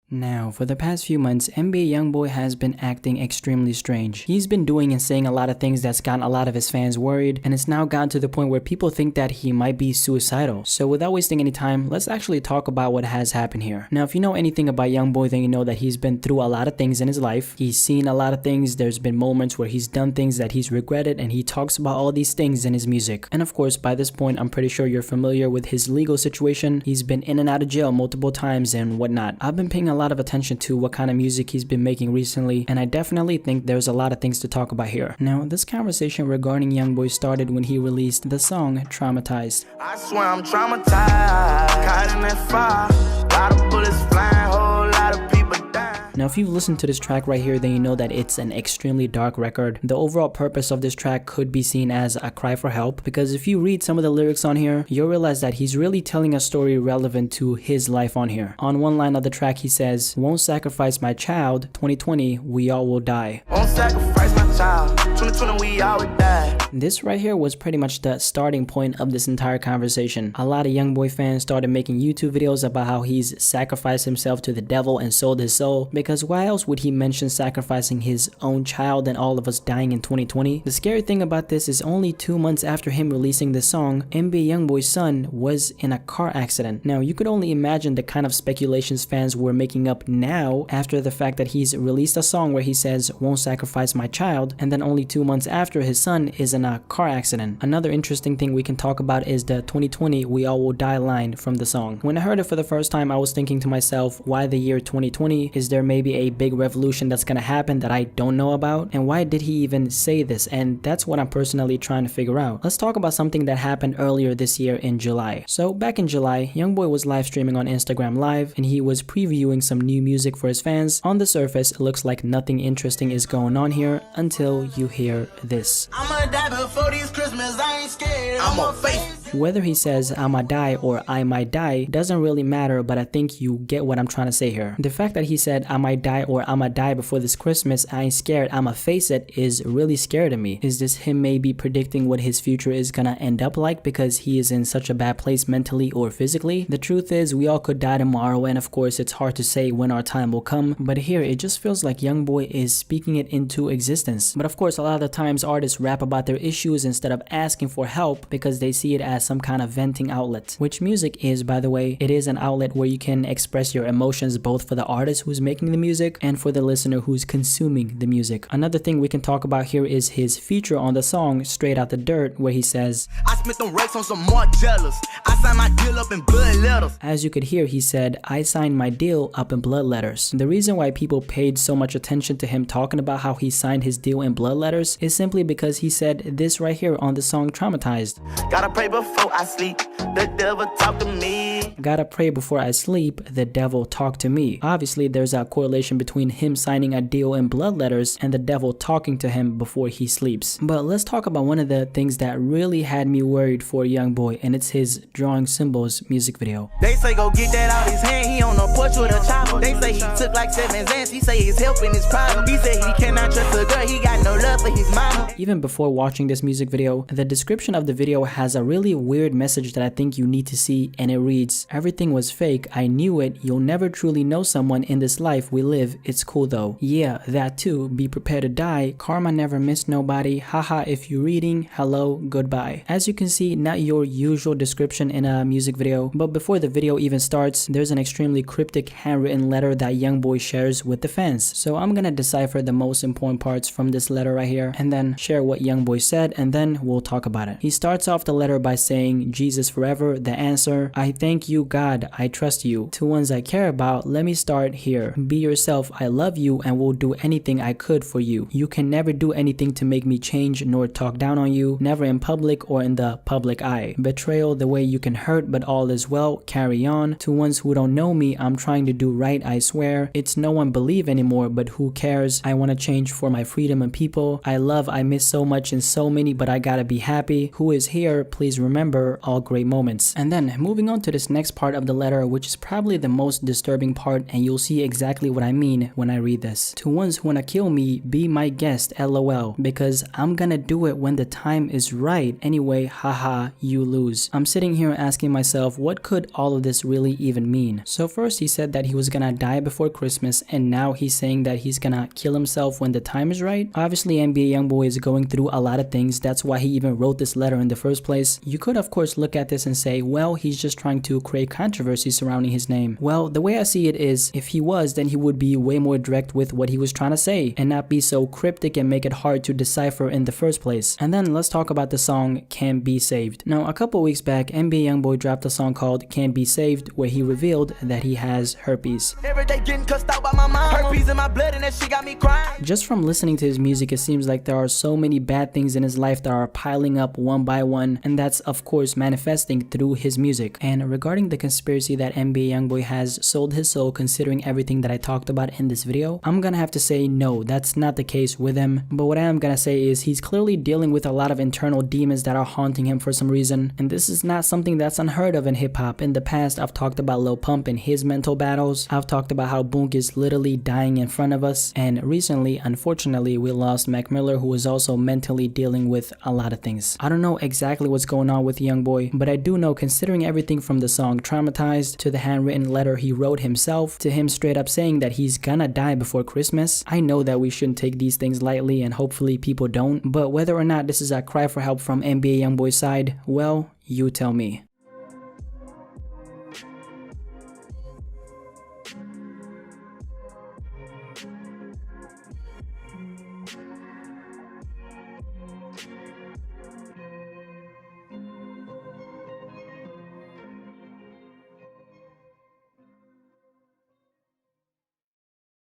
Now, for the past few months, NBA Youngboy has been acting extremely strange. He's been doing and saying a lot of things that's gotten a lot of his fans worried, and it's now gotten to the point where people think that he might be suicidal. So without wasting any time, let's actually talk about what has happened here. Now, if you know anything about Youngboy, then you know that he's been through a lot of things in his life. He's seen a lot of things. There's been moments where he's done things that he's regretted, and he talks about all these things in his music. And of course, by this point, I'm pretty sure you're familiar with his legal situation. He's been in and out of jail multiple times and whatnot. I've been paying a lot of attention to what kind of music he's been making recently, and I definitely think there's a lot of things to talk about here. Now, this conversation regarding Youngboy started when he released the song Traumatized. I swear I'm traumatized, caught in that fire, lot of bullets flying, whole lot of people dying. Now, if you've listened to this track right here, then you know that it's an extremely dark record. The overall purpose of this track could be seen as a cry for help, because if you read some of the lyrics on here, you'll realize that he's really telling a story relevant to his life on here. On one line of the track, he says, "Won't sacrifice my child, 2020, we all will die." Won't sacrifice my child, 2020 we all would die. This right here was pretty much the starting point of this entire conversation. A lot of Youngboy fans started making YouTube videos about how he's sacrificed himself to the devil and sold his soul, because why else would he mention sacrificing his own child and all of us dying in 2020? The scary thing about this is only 2 months after him releasing this song, NBA Youngboy's son was in a car accident. Now, you could only imagine the kind of speculations fans were making up now after the fact that he's released a song where he says, "Won't sacrifice my child," and then only 2 months after his son is in a car accident. Another interesting thing we can talk about is the 2020 we all will die line from the song. When I heard it for the first time, I was thinking to myself, why the year 2020? Is there maybe a big revolution that's gonna happen that I don't know about? And why did he even say this? And that's what I'm personally trying to figure out. Let's talk about something that happened earlier this year in July. So back in July, Youngboy was live streaming on Instagram Live, and he was previewing some new music for his fans. On the surface, it looks like nothing interesting is going on here until you hear this. I'ma die before this Christmas, I ain't scared, I'm gonna face it. Whether he says I'ma die or I might die doesn't really matter, but I think you get what I'm trying to say here. The fact that he said I might die or I'ma die before this Christmas, I ain't scared, I'ma face it, is really scary to me. Is this him maybe predicting what his future is gonna end up like because he is in such a bad place mentally or physically? The truth is, we all could die tomorrow, and of course it's hard to say when our time will come, but here it just feels like Youngboy is speaking it into existence. But of course, a lot of the times artists rap about their issues instead of asking for help because they see it as some kind of venting outlet, which music is, by the way. It is an outlet where you can express your emotions both for the artist who's making the music and for the listener who's consuming the music. Another thing we can talk about here is his feature on the song Straight Out the Dirt, where he says, I spent them racks on some more jealous, I signed my deal up in blood letters. As you could hear, he said, "I signed my deal up in blood letters." The reason why people paid so much attention to him talking about how he signed his deal in blood letters is simply because he said this right here on the song Traumatized. Gotta pray before I sleep, the devil talk to me. Gotta pray before I sleep, the devil talk to me. Obviously, there's a correlation between him signing a deal in blood letters and the devil talking to him before he sleeps. But let's talk about one of the things that really had me worried for Youngboy, and it's his Drawing Symbols music video. They say go get that out his hand, he on the porch with a chopper. They say he took like 7 Xans, he say he's helping his problem. He said he cannot trust a girl, he got no love for his mama. Even before watching this music video, the description of the video has a really weird message that I think you need to see, and it reads, "Everything was fake, I knew it, you'll never truly know someone in this life we live, it's cool though. Yeah, that too, be prepared to die, karma never missed nobody, haha if you're reading, hello, goodbye." As you can see, not your usual description in a music video, but before the video even starts, there's an extremely cryptic handwritten letter that Youngboy shares with the fans. So I'm gonna decipher the most important parts from this letter right here, and then share what Youngboy said, and then we'll talk about it. He starts off the letter by saying, "Jesus forever, the answer. I thank you, God, I trust you. To ones I care about, let me start here. Be yourself, I love you and will do anything I could for you. You can never do anything to make me change nor talk down on you, never in public or in the public eye. Betrayal the way you can hurt, but all is well, carry on. To ones who don't know me, I'm trying to do right, I swear. It's no one believe anymore, but who cares? I want to change for my freedom and people. I miss so much and so many, but I gotta be happy. Who is here? Please remember all great moments." And then moving on to this next part of the letter, which is probably the most disturbing part, and you'll see exactly what I mean when I read this. "To ones who wanna kill me, be my guest, lol, because I'm gonna do it when the time is right. Anyway, haha, you lose." I'm sitting here asking myself, what could all of this really even mean? So first he said that he was gonna gonna die before Christmas, and now he's saying that he's gonna kill himself when the time is right. Obviously, NBA Youngboy is going through a lot of things. That's why he even wrote this letter in the first place. You could of course look at this and say, well, he's just trying to create controversy surrounding his name. Well, the way I see it is, if he was, then he would be way more direct with what he was trying to say and not be so cryptic and make it hard to decipher in the first place. And then let's talk about the song Can't Be Saved. Now, a couple weeks back, NBA Youngboy dropped a song called Can't Be Saved, where he revealed that he has herpes. Every day getting cussed out by my mom. Herpes in my blood and that shit got me crying. Just from listening to his music, it seems like there are so many bad things in his life that are piling up one by one, and that's of course manifesting through his music. And regarding the conspiracy that NBA Youngboy has sold his soul, considering everything that I talked about in this video, I'm gonna have to say no, that's not the case with him. But what I am gonna say is he's clearly dealing with a lot of internal demons that are haunting him for some reason, and this is not something that's unheard of in hip-hop. In the past, I've talked about Lil Pump and his mental battles. I've talked about how Boonk is literally dying in front of us, and recently, unfortunately, we lost Mac Miller, who is also mentally dealing with a lot of things. I don't know exactly what's going on with Youngboy, but I do know, considering everything from the song Traumatized to the handwritten letter he wrote himself to him straight up saying that he's gonna die before Christmas, I know that we shouldn't take these things lightly, and hopefully people don't. But whether or not this is a cry for help from NBA Youngboy's side, well, you tell me.